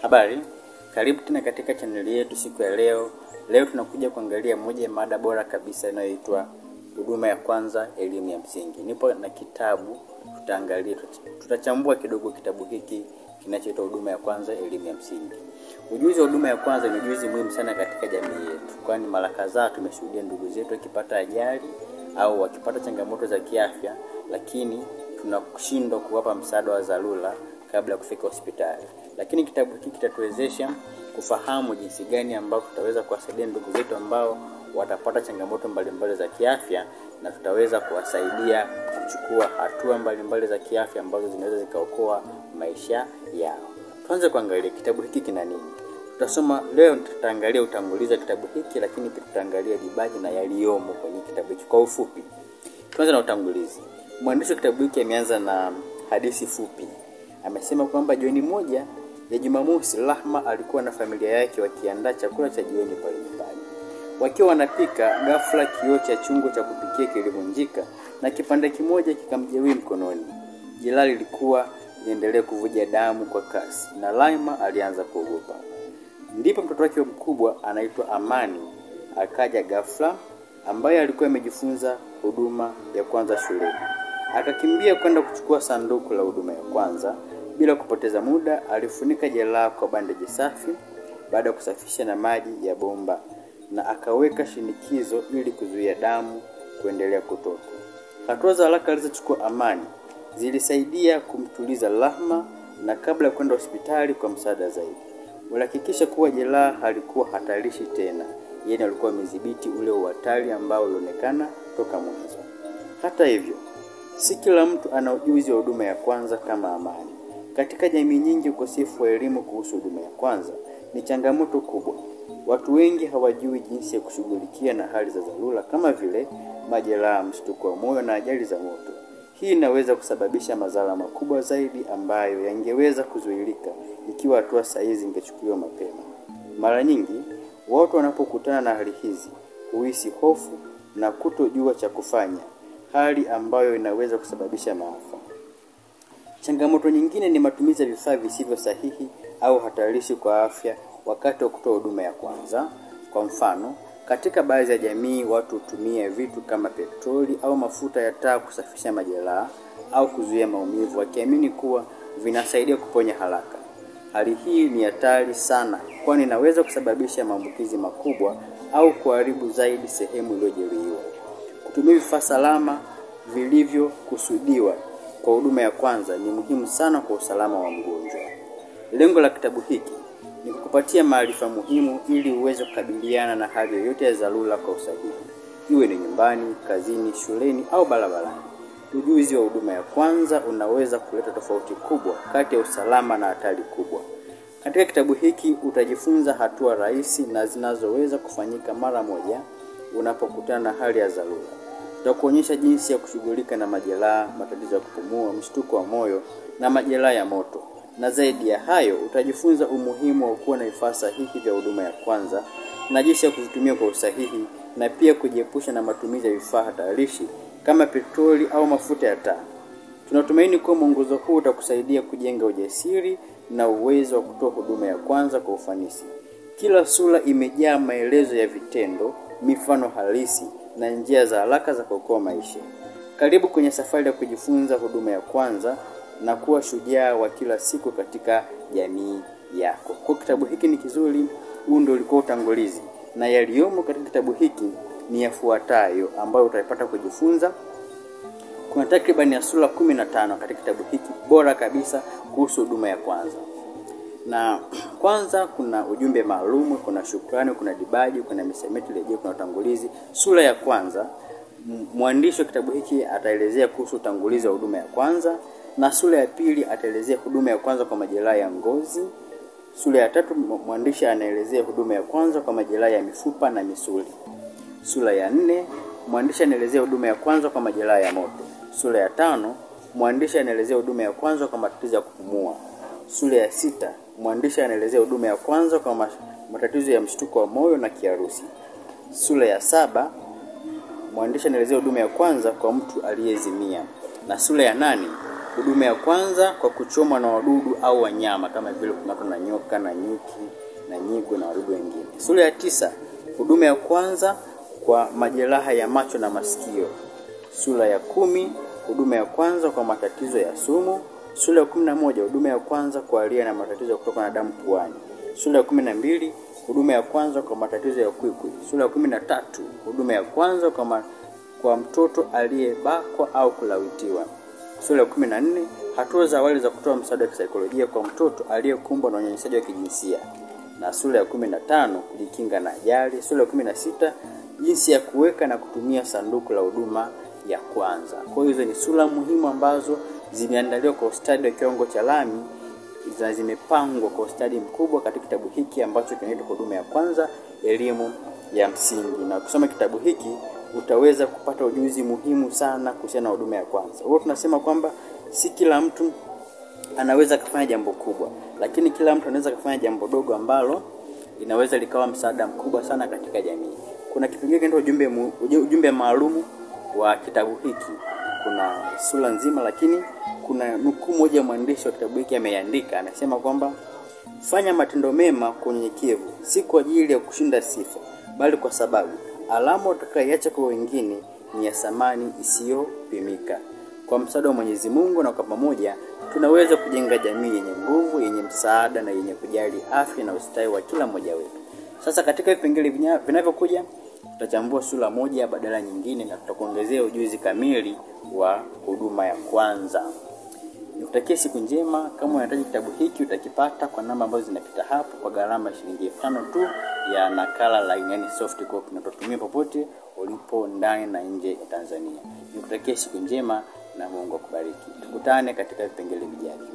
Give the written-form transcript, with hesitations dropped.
Habari, karibu tena katika chaneli yetu siku ya leo. Leo tunakuja kuangalia moja ya mada bora kabisa inayoitwa huduma ya kwanza, elimu ya msingi. Nipo na kitabu, tutachambua kidogo kitabu hiki kinachoitwa huduma ya kwanza, elimu ya msingi. Ujuzi wa huduma ya kwanza ni ujuzi muhimu sana katika jamii yetu, kwani mara kadhaa tumeshuhudia ndugu zetu wakipata ajali au wakipata changamoto za kiafya, lakini tunashindwa kuwapa msaada wa dharura kabla ya kufika hospitali. Lakini kitabu hiki kitatuwezesha kufahamu jinsi gani ambavyo tutaweza kuwasaidia ndugu zetu ambao watapata changamoto mbalimbali za kiafya, na tutaweza kuwasaidia kuchukua hatua mbalimbali za kiafya ambazo zinaweza zikaokoa maisha yao. Tuanze kuangalia kitabu hiki kina nini. Leo tutaangalia utangulizi wa kitabu hiki, lakini pia tutaangalia dibaji na yaliyomo kwenye kitabu hiki kwa ufupi. Tuanze na utangulizi. Mwandishi wa kitabu hiki ameanza na hadithi fupi. Amesema kwamba jioni moja ya Jumamosi, Rahma alikuwa na familia yake wakiandaa chakula cha jioni pale nyumbani. Wakiwa wanapika, ghafla kioo cha chungu cha kupikia kilivunjika na kipande kimoja kikamjeruhi mkononi. Jeraha lilikuwa liendelee kuvuja damu kwa kasi na Rahma alianza kuogopa. Ndipo mtoto wake mkubwa anaitwa Amani akaja ghafla, ambaye alikuwa amejifunza huduma ya kwanza shuleni. Akakimbia kwenda kuchukua sanduku la huduma ya kwanza. Bila kupoteza muda, alifunika jeraha kwa bandeji safi baada ya kusafisha na maji ya bomba, na akaweka shinikizo ili kuzuia damu kuendelea kutoka. Hatua za haraka alizochukua Amani zilisaidia kumtuliza Rahma, na kabla ya kwenda hospitali kwa msaada zaidi, walihakikisha kuwa jeraha halikuwa hatarishi tena. Yeye alikuwa amedhibiti ule uhatari ambao ulionekana toka mwanzo. Hata hivyo, si kila mtu ana ujuzi wa huduma ya kwanza kama Amani. Katika jamii nyingi, ukosefu wa elimu kuhusu huduma ya kwanza ni changamoto kubwa. Watu wengi hawajui jinsi ya kushughulikia na hali za dharura kama vile majeraha, mshtuko wa moyo na ajali za moto. Hii inaweza kusababisha madhara makubwa zaidi ambayo yangeweza kuzuilika ikiwa hatua sahihi zingechukuliwa mapema. Mara nyingi, watu wanapokutana na hali hizi huhisi hofu na kutojua cha kufanya, hali ambayo inaweza kusababisha maafa. Changamoto nyingine ni matumizi ya vifaa visivyo sahihi au hatarishi kwa afya wakati wa kutoa huduma ya kwanza. Kwa mfano, katika baadhi ya jamii watu hutumia vitu kama petroli au mafuta ya taa kusafisha majeraha au kuzuia maumivu, wakiamini kuwa vinasaidia kuponya haraka. Hali hii ni hatari sana, kwani inaweza kusababisha maambukizi makubwa au kuharibu zaidi sehemu iliyojeruhiwa. Kutumia vifaa salama vilivyokusudiwa kwa huduma ya kwanza ni muhimu sana kwa usalama wa mgonjwa. Lengo la kitabu hiki ni kukupatia maarifa muhimu ili uweze kukabiliana na hali yoyote ya dharura kwa usahihi, iwe ni nyumbani, kazini, shuleni au barabarani. Ujuzi wa huduma ya kwanza unaweza kuleta tofauti kubwa kati ya usalama na hatari kubwa. Katika kitabu hiki utajifunza hatua rahisi na zinazoweza kufanyika mara moja unapokutana na hali ya dharura. Tutakuonyesha jinsi ya kushughulika na majeraha, matatizo ya kupumua, mshtuko wa moyo na majeraha ya moto. Na zaidi ya hayo, utajifunza umuhimu wa kuwa na vifaa sahihi vya huduma ya kwanza na jinsi ya kuvitumia kwa usahihi, na pia kujiepusha na matumizi ya vifaa hatarishi kama petroli au mafuta ya taa. Tunatumaini kuwa mwongozo huu utakusaidia kujenga ujasiri na uwezo wa kutoa huduma ya kwanza kwa ufanisi. Kila sura imejaa maelezo ya vitendo, mifano halisi na njia za haraka za kuokoa maisha. Karibu kwenye safari ya kujifunza huduma ya kwanza na kuwa shujaa wa kila siku katika jamii yako. Kwa kitabu hiki ni kizuri. Huu ndio ulikuwa utangulizi, na yaliyomo katika kitabu hiki ni yafuatayo ambayo utapata kujifunza. Kuna takriban ya sura 15 katika kitabu hiki bora kabisa kuhusu huduma ya kwanza. Na kwanza kuna ujumbe maalum, kuna shukrani, kuna dibaji, kuna misamiati rejea, kuna utangulizi. Sura ya kwanza, mwandishi wa kitabu hiki ataelezea kuhusu utangulizi wa huduma ya kwanza, na sura ya pili ataelezea huduma ya kwanza kwa majeraha ya ngozi. Sura ya tatu mwandishi anaelezea huduma ya kwanza kwa majeraha ya mifupa na misuli. Sura ya 4 mwandishi anaelezea huduma ya kwanza kwa majeraha ya moto. Sura ya 5 mwandishi anaelezea huduma ya kwanza kwa matatizo ya kupumua. Sura ya 6 mwandishi anaelezea huduma ya kwanza kwa matatizo ya mshtuko wa moyo na kiharusi. Sura ya 7 mwandishi anaelezea huduma ya kwanza kwa mtu aliyezimia. Na sura ya 8 huduma ya kwanza kwa kuchomwa na wadudu au wanyama kama vile kung'atwa na nyoka na nyuki na nyigu na wadudu wengine. Sura ya 9, huduma ya kwanza kwa majeraha ya macho na masikio. Sura ya 10, huduma ya kwanza kwa matatizo ya sumu. Sura ya 11, huduma ya kwanza kwa aliye na matatizo ya kutoka na damu puani. Sura ya 12, huduma ya kwanza kwa matatizo ya kwikwi. Sura ya 13, huduma ya kwanza kwa mtoto aliyebakwa au kulawitiwa. Sura ya 14, hatua za awali za kutoa msaada wa kisaikolojia kwa mtoto aliyekumbwa na unyanyasaji wa kijinsia. Na sura ya 15, kujikinga na ajali. Sura ya 16, jinsi ya kuweka na kutumia sanduku la huduma ya kwanza. Kwa hiyo hizo ni sura muhimu ambazo zimeandaliwa kwa ustadi wa kiwango cha lami, na zimepangwa kwa ustadi mkubwa katika kitabu hiki ambacho kinaitwa huduma ya kwanza, elimu ya msingi. Na ukisoma kitabu hiki utaweza kupata ujuzi muhimu sana kuhusiana na huduma ya kwanza. Huwa tunasema kwamba si kila mtu anaweza kufanya jambo kubwa, lakini kila mtu anaweza kufanya jambo dogo ambalo inaweza likawa msaada mkubwa sana katika jamii. Kuna kipengele kinaitwa ujumbe maalum wa kitabu hiki. Kuna sura nzima, lakini kuna nukuu moja mwandishi wa kitabu hiki ameandika, anasema kwamba fanya matendo mema kwa unyenyekevu, si kwa ajili ya kushinda sifa, bali kwa sababu alama utakayoacha kwa wengine ni ya thamani isiyopimika. Kwa msaada wa Mwenyezi Mungu na kwa pamoja tunaweza kujenga jamii yenye nguvu, yenye msaada na yenye kujali afya na ustawi wa kila mmoja wetu. Sasa katika vipengele vinavyokuja tutachambua sura moja badala nyingine na tutakuongezea ujuzi kamili wa huduma ya kwanza. Nikutakia siku njema. Kama unahitaji kitabu hiki utakipata kwa namba ambazo zinapita hapo kwa gharama shilingi 5,000 tu ya nakala laini, yani soft copy, na tutumie popote ulipo ndani na nje ya Tanzania. Nikutakia siku njema na Mungu akubariki. Tukutane katika vipengele vijavyo.